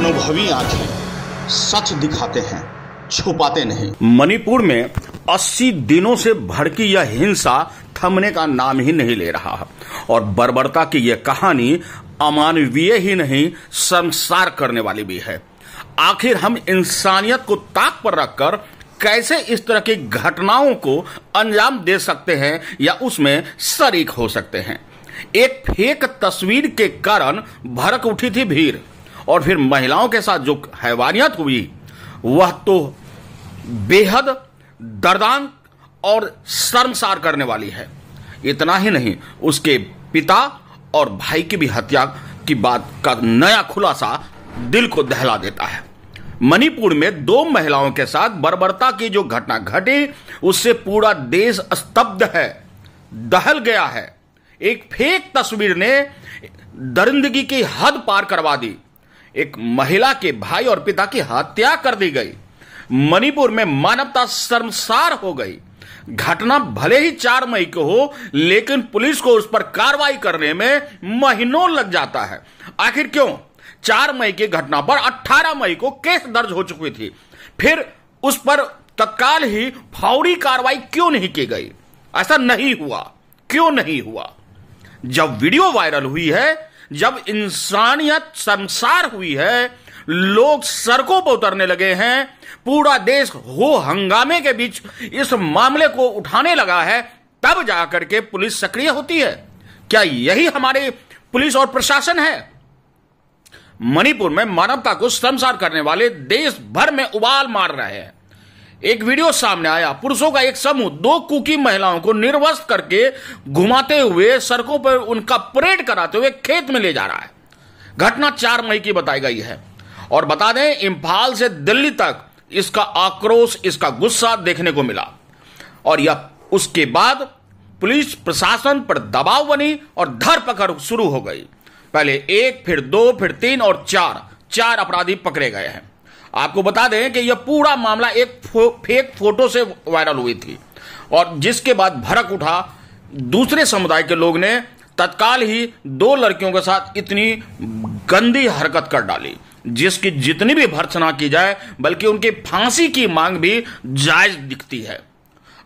अनुभवी आंखें सच दिखाते हैं, छुपाते नहीं। मणिपुर में 80 दिनों से भड़की यह हिंसा थमने का नाम ही नहीं ले रहा और बर्बरता की यह कहानी अमानवीय ही नहीं, शर्मसार करने वाली भी है। आखिर हम इंसानियत को ताक पर रखकर कैसे इस तरह की घटनाओं को अंजाम दे सकते हैं या उसमें शरीक हो सकते हैं। एक फेक तस्वीर के कारण भड़क उठी थी भीड़ और फिर महिलाओं के साथ जो हैवानियत हुई वह तो बेहद दर्दनाक और शर्मसार करने वाली है। इतना ही नहीं, उसके पिता और भाई की भी हत्या की बात का नया खुलासा दिल को दहला देता है। मणिपुर में 2 महिलाओं के साथ बर्बरता की जो घटना घटी उससे पूरा देश स्तब्ध है, दहल गया है। एक फेक तस्वीर ने दरिंदगी की हद पार करवा दी। एक महिला के भाई और पिता की हत्या कर दी गई। मणिपुर में मानवता शर्मसार हो गई। घटना भले ही 4 मई को हो, लेकिन पुलिस को उस पर कार्रवाई करने में महीनों लग जाता है। आखिर क्यों? 4 मई की घटना पर 18 मई को केस दर्ज हो चुकी थी, फिर उस पर तत्काल ही फौरी कार्रवाई क्यों नहीं की गई? ऐसा नहीं हुआ। क्यों नहीं हुआ? जब वीडियो वायरल हुई है, जब इंसानियत शर्मसार हुई है, लोग सड़कों पर उतरने लगे हैं, पूरा देश हो हंगामे के बीच इस मामले को उठाने लगा है, तब जाकर के पुलिस सक्रिय होती है। क्या यही हमारे पुलिस और प्रशासन है? मणिपुर में मानवता को शर्मसार करने वाले देश भर में उबाल मार रहे हैं। एक वीडियो सामने आया, पुरुषों का एक समूह 2 कुकी महिलाओं को निर्वस्त्र करके घुमाते हुए सड़कों पर उनका परेड कराते हुए खेत में ले जा रहा है। घटना 4 मई की बताई गई है और बता दें, इम्फाल से दिल्ली तक इसका आक्रोश, इसका गुस्सा देखने को मिला और यह उसके बाद पुलिस प्रशासन पर दबाव बनी और धरपकड़ शुरू हो गई। पहले 1, फिर 2, फिर 3 और 4 अपराधी पकड़े गए हैं। आपको बता दें कि यह पूरा मामला एक फेक फोटो से वायरल हुई थी और जिसके बाद भड़क उठा। दूसरे समुदाय के लोग ने तत्काल ही 2 लड़कियों के साथ इतनी गंदी हरकत कर डाली जिसकी जितनी भी भर्त्सना की जाए, बल्कि उनकी फांसी की मांग भी जायज दिखती है।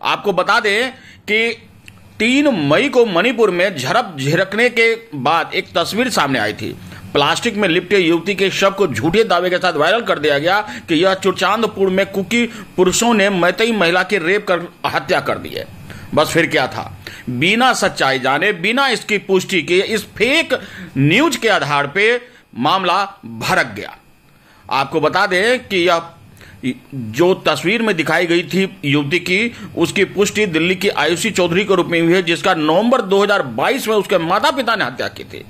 आपको बता दें कि 3 मई को मणिपुर में झड़प झिड़कने के बाद एक तस्वीर सामने आई थी। प्लास्टिक में लिपटे युवती के शव को झूठे दावे के साथ वायरल कर दिया गया कि यह चुरचांदपुर में कुकी पुरुषों ने मैतेई महिला की रेप कर हत्या कर दी है। बस फिर क्या था? बिना सच्चाई जाने, बिना इसकी पुष्टि के, इस फेक न्यूज के आधार पे मामला भड़क गया। आपको बता दें कि यह जो तस्वीर में दिखाई गई थी युवती की, उसकी पुष्टि दिल्ली की आयुषी चौधरी के रूप में हुई है, जिसका नवंबर 2022 में उसके माता पिता ने हत्या की थी।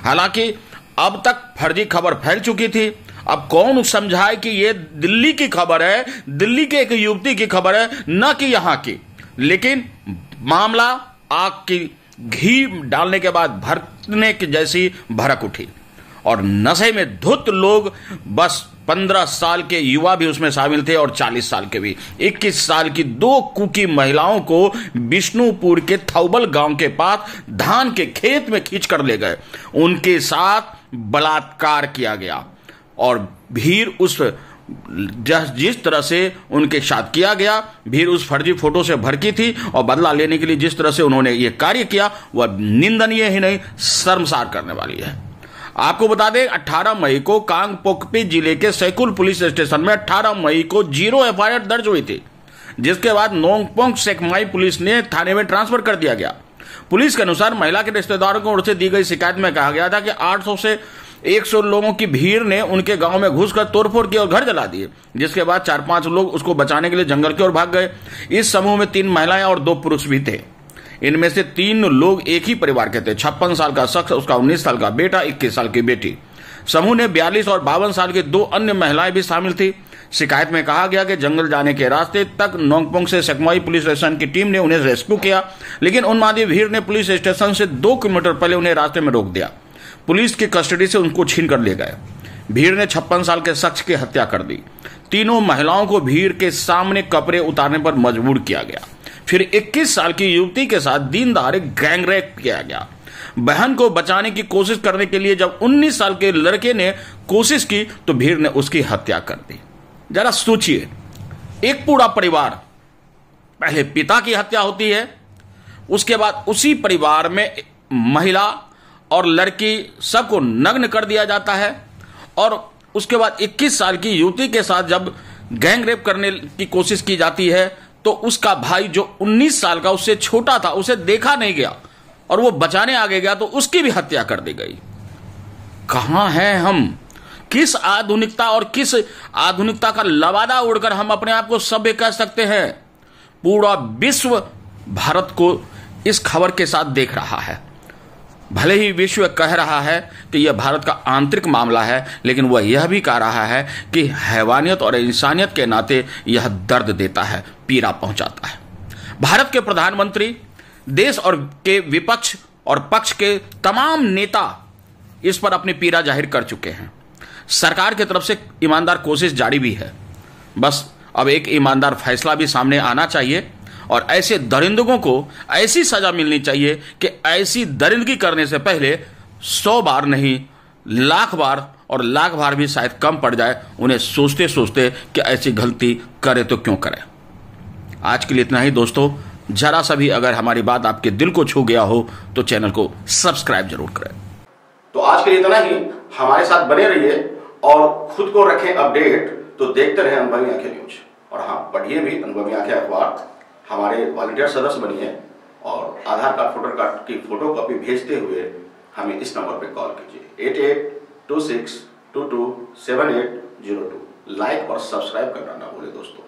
हालांकि अब तक फर्जी खबर फैल चुकी थी। अब कौन समझाए कि यह दिल्ली की खबर है, दिल्ली के एक युवती की खबर है, न कि यहां की। लेकिन मामला आग की घी डालने के बाद भड़कने की जैसी भड़क उठी और नशे में धुत लोग, बस 15 साल के युवा भी उसमें शामिल थे और 40 साल के भी। 21 साल की 2 कुकी महिलाओं को बिष्णुपुर के थौबल गांव के पास धान के खेत में खींच कर ले गए। उनके साथ बलात्कार किया गया और भीड़ उस जिस तरह से उनके साथ किया गया, भीड़ उस फर्जी फोटो से भड़की थी और बदला लेने के लिए जिस तरह से उन्होंने ये कार्य किया वह निंदनीय ही नहीं, शर्मसार करने वाली है। आपको बता दें, 18 मई को कांगपोकपी जिले के सैकुल पुलिस स्टेशन में 18 मई को 0 एफआईआर दर्ज हुई थी, जिसके बाद नोंगपोंग सेकमाई पुलिस ने थाने में ट्रांसफर कर दिया गया। पुलिस के अनुसार महिला के रिश्तेदारों को ओर से दी गई शिकायत में कहा गया था कि 800 से 100 लोगों की भीड़ ने उनके गांव में घुसकर तोड़फोड़ की और घर जला दिए, जिसके बाद 4-5 लोग उसको बचाने के लिए जंगल की ओर भाग गए। इस समूह में 3 महिलाएं और 2 पुरुष भी थे। इनमें से 3 लोग एक ही परिवार के थे। 56 साल का शख्स, उसका 19 साल का बेटा, 21 साल की बेटी। समूह ने 42 और 52 साल की 2 अन्य महिलाएं भी शामिल थी। शिकायत में कहा गया कि जंगल जाने के रास्ते तक नोंगपोंग से सेकमाई पुलिस स्टेशन की टीम ने उन्हें रेस्क्यू किया, लेकिन उन्मादी भीड़ ने पुलिस स्टेशन से 2 किलोमीटर पहले उन्हें रास्ते में रोक दिया। पुलिस की कस्टडी से उनको छीन कर ले गए। भीड़ ने 56 साल के शख्स की हत्या कर दी। तीनों महिलाओं को भीड़ के सामने कपड़े उतारने पर मजबूर किया गया। फिर 21 साल की युवती के साथ दिन दहाड़े गैंगरेप किया गया। बहन को बचाने की कोशिश करने के लिए जब 19 साल के लड़के ने कोशिश की तो भीड़ ने उसकी हत्या कर दी। जरा सोचिए, एक पूरा परिवार, पहले पिता की हत्या होती है, उसके बाद उसी परिवार में महिला और लड़की सबको नग्न कर दिया जाता है, और उसके बाद 21 साल की युवती के साथ जब गैंग रेप करने की कोशिश की जाती है तो उसका भाई जो 19 साल का, उससे छोटा था, उसे देखा नहीं गया और वो बचाने आगे गया तो उसकी भी हत्या कर दी गई। कहां हैं हम? किस आधुनिकता और किस आधुनिकता का लबादा उड़कर हम अपने आप को सभ्य कह सकते हैं? पूरा विश्व भारत को इस खबर के साथ देख रहा है। भले ही विश्व कह रहा है कि यह भारत का आंतरिक मामला है, लेकिन वह यह भी कह रहा है कि हैवानियत और इंसानियत के नाते यह दर्द देता है, पीड़ा पहुंचाता है। भारत के प्रधानमंत्री, देश और के विपक्ष और पक्ष के तमाम नेता इस पर अपनी पीड़ा जाहिर कर चुके हैं। सरकार की तरफ से ईमानदार कोशिश जारी भी है। बस अब एक ईमानदार फैसला भी सामने आना चाहिए और ऐसे दरिंदगों को ऐसी सजा मिलनी चाहिए कि ऐसी दरिंदगी करने से पहले 100 बार नहीं, लाख बार, और लाख बार भी शायद कम पड़ जाए उन्हें सोचते सोचते कि ऐसी गलती करे तो क्यों करें। आज के लिए इतना ही दोस्तों। जरा सा भी अगर हमारी बात आपके दिल को छू गया हो तो चैनल को सब्सक्राइब जरूर करें। तो आज के लिए इतना ही। हमारे साथ बने रहिए और खुद को रखें अपडेट। तो देखते रहें अनुभवी आंखें न्यूज, और हाँ, पढ़िए भी अनुभवी आंखें अखबार। हमारे वॉलंटियर सदस्य बनिए और आधार कार्ड, वोटर कार्ड की फोटो कॉपी भेजते हुए हमें इस नंबर पर कॉल कीजिए 8826227802। लाइक और सब्सक्राइब करना ना भूलें दोस्तों।